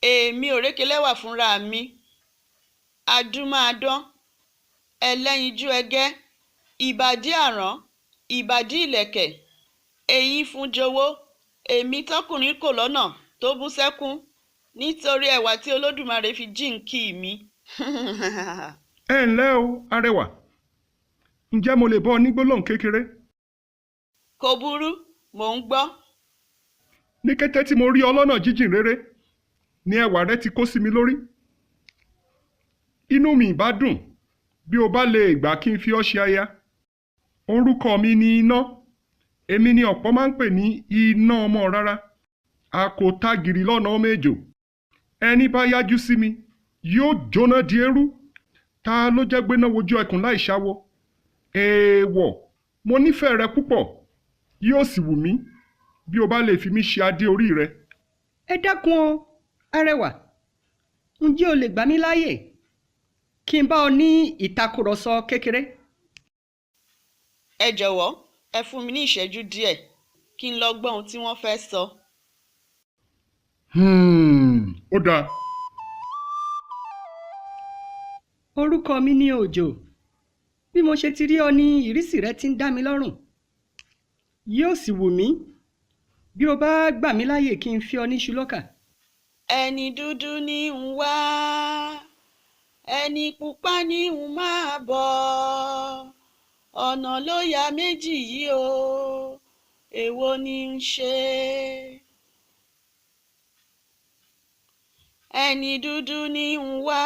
Èmi ò rékelẹ́wà fúnra mi. Adúmáadán, ẹlẹ́yinjú ẹgẹ́, ìbàdí àrán, ìbàdí ìlẹ̀kẹ̀, eyín fún jowó, èmi tọkùnrin kò lọ́nà tó bú sẹ́kún nítorí ẹwà tí Olódùmarè fi jíǹkí mi. Ẹ ǹlẹ́ o, arẹwà. Ǹjẹ́ mo lè bọ́ ọ ní gbólóhùn kékeré? Kò burú, mò ń gbọ́. Ní kété tí mo rí ọ lọ́nà jíjìn rere ni ẹwà rẹ ti kó sí mi lórí. Inú mi ìbá dùn bí o bá lè gbà kí n fi ọ́ ṣe aya. Orúkọ mi ni Iná. Èmi ni ọ̀pọ̀ máa ń pè ní Iná ọmọ rárá. A kò tágìrì lọ́nà ọmọ ejò. Ẹni bá yájú sí mi yóò jóná di eérú. Ta ló jẹ́ gbéná wojú ẹkùn láì ṣáwọ́? Èèwọ̀, mo nífẹ̀ẹ́ rẹ púpọ̀. Yóò sì wù mí bí o bá lè fi mí ṣe adé orí rẹ. Ẹ dákun o, arẹwà. Ǹjẹ́ o lè gbà mí láàyè kí n bá ọ ní ìtakùrọ̀sọ kékeré? Ẹ jọ̀wọ́, ẹ fún mi ní ìṣẹ́jú díẹ̀ kí n lọ gbọ́ ohun tí wọ́n fẹ́ sọ. Ó dáa. Orúkọ mi ni Òjò. Bí mo ṣe ti rí ọ ní ìrísí rẹ ti ń dá mi lọ́rùn. Yóò sì wù mí bí o bá gbà mí láàyè kí n fi ọ ní ṣùlọ́kà. Ẹni dúdú ní ń wá, ẹni pupa ní ń máa bọ̀. Ọ̀nà ló ya méjì yìí o, èwo ni ń ṣe? Ẹni dúdú ní ń wá,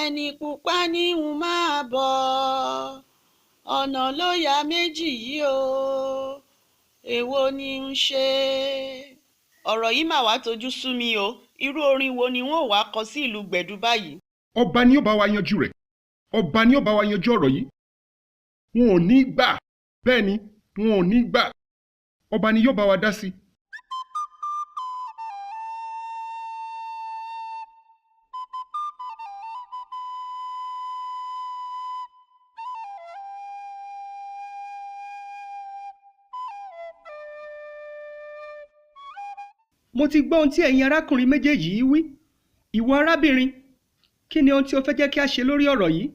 ẹni pupa ní ń máa bọ̀. Ọ̀nà ló ya méjì yìí o, èwo ni ń ṣe? Ọ̀rọ̀ yìí mà wá tojú sú mi o. Irú orin wo ni wọ́n ò wá kọ sí ìlú gbẹ̀dú báyìí? Ọba ni ó bá wa yanjú rẹ̀. Ọba ni ó bá wa yanjú ọ̀rọ̀ yìí. Wọn ò ní gbà. Bẹ́ẹ̀ ni, wọn ò ní gbà. Ọba ni yóò bá wa dá sí. Mo ti gbọ́ ohun tí ẹ̀yin arákùnrin méjèèjì yìí wí. Ìwọ arábìnrin, kí ni ohun tí o fẹ́ jẹ́ kí a ṣe lórí ọ̀rọ̀ yìí?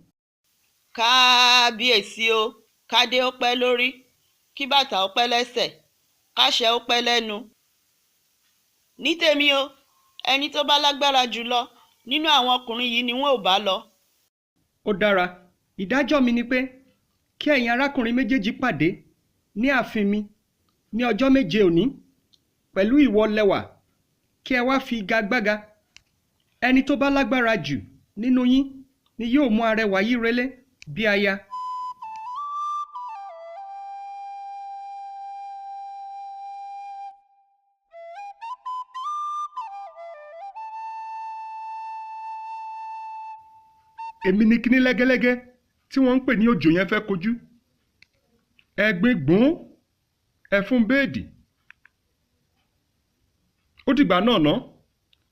Kábíyèsí o, kádé ó pẹ́ lórí, kí bàtà ó pẹ́ lẹ́sẹ̀, káṣẹ ó pẹ́ lẹ́nu. Ní tèmi o, ẹni tó bá lágbára jùlọ nínú àwọn ọkùnrin yìí ni wọn ò bá lọ. Ó dára. Ìdájọ́ mi ni pé kí ẹ̀yin arákùnrin méjèèjì pàdé ní ààfin mi ní ọjọ́ méje òní pẹ̀lú ìwọ lẹ́wà, kí ẹ wá fi igagbága. Ẹni tó bá lágbára jù nínú yín ni yóò mú arẹwà yìí relé bí aya. Èmi ni kíní lẹ́gẹ́lẹ́gẹ́ tí wọ́n ń pè ní Òjò yẹn fẹ́ kojú. Ẹ̀gbin gbòó, ẹ̀fun béèdì. Ó dìgbà náà ná,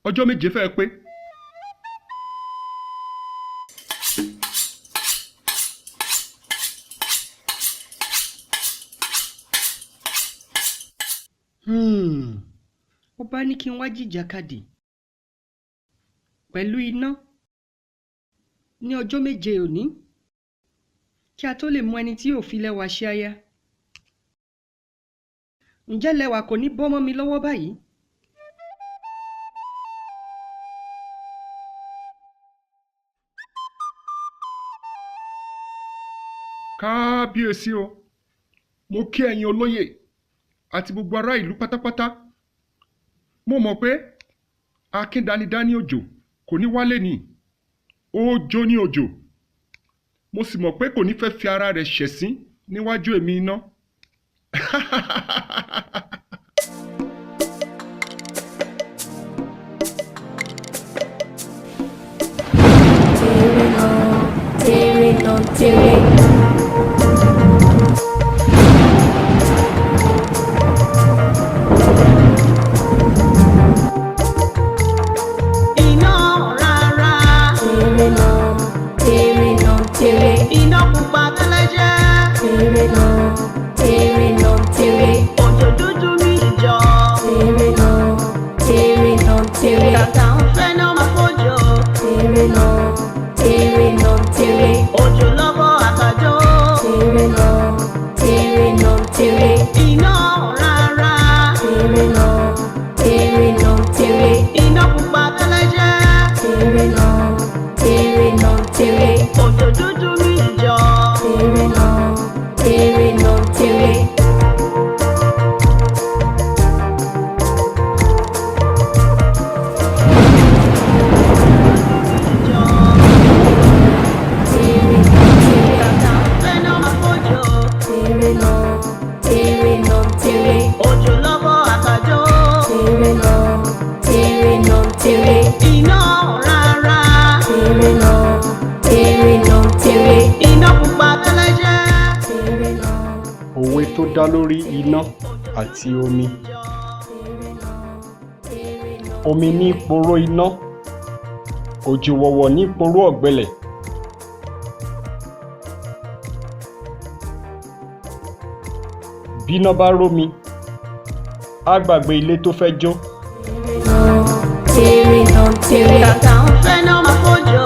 ọjọ́ méje fẹ́ pé. Ọba ní kí n wá jìjàkadì pẹ̀lú Iná ní ọjọ́ méje òní kí a tó lè mú ẹni tí yóò fi lẹ́wà ṣe aya. Ǹjẹ́ lẹ́wà kò ní bọ́ mọ́ mi lọ́wọ́ báyìí? Kábíyèsí o, mo kí ẹ̀yin olóyè àti gbogbo ará ìlú pátápátá. Mo mọ̀ pé akíndanidání Òjò kò ní wálé ni. Òjò ní Òjò. Mo sì mọ̀ pé kò ní fẹ́ fi ara rẹ̀ ṣẹ̀sín níwájú èmi Iná. Iná pupa tẹ́lẹ́jẹ́, òjò dúdú mi jọ. tèrè nà tèrè. Òjò lọ́bọ̀ àgbàdo. Tèrè nà tèrè. Iná rárá. Tèrè nà tèrè. Iná pupa tẹ́lẹ́jẹ́. Tèrè nà tèrè. Òjò dúdú mi jọ. Tèrè nà tèrè. Jọ. Kàkà fẹ́ náà máa fọ́jọ́. Tèrè nà tèrè. Òjò lọ́bọ̀ àgbàdo. Tèrè nà tèrè. Iná rárá. Tèrè nà tèrè. Iná pupa tẹ́lẹ́jẹ́. Tèrè nà Òwe tó dá lórí iná àti omi. Omi ní poró iná, òjò wọ̀wọ̀ ní poró ọ̀gbẹlẹ̀. Bíná bá rómi, á gbàgbé ilé tó fẹ́ jó. tèrè nà tèrè. Kàkà fẹ́ náà máa fọ́jọ́.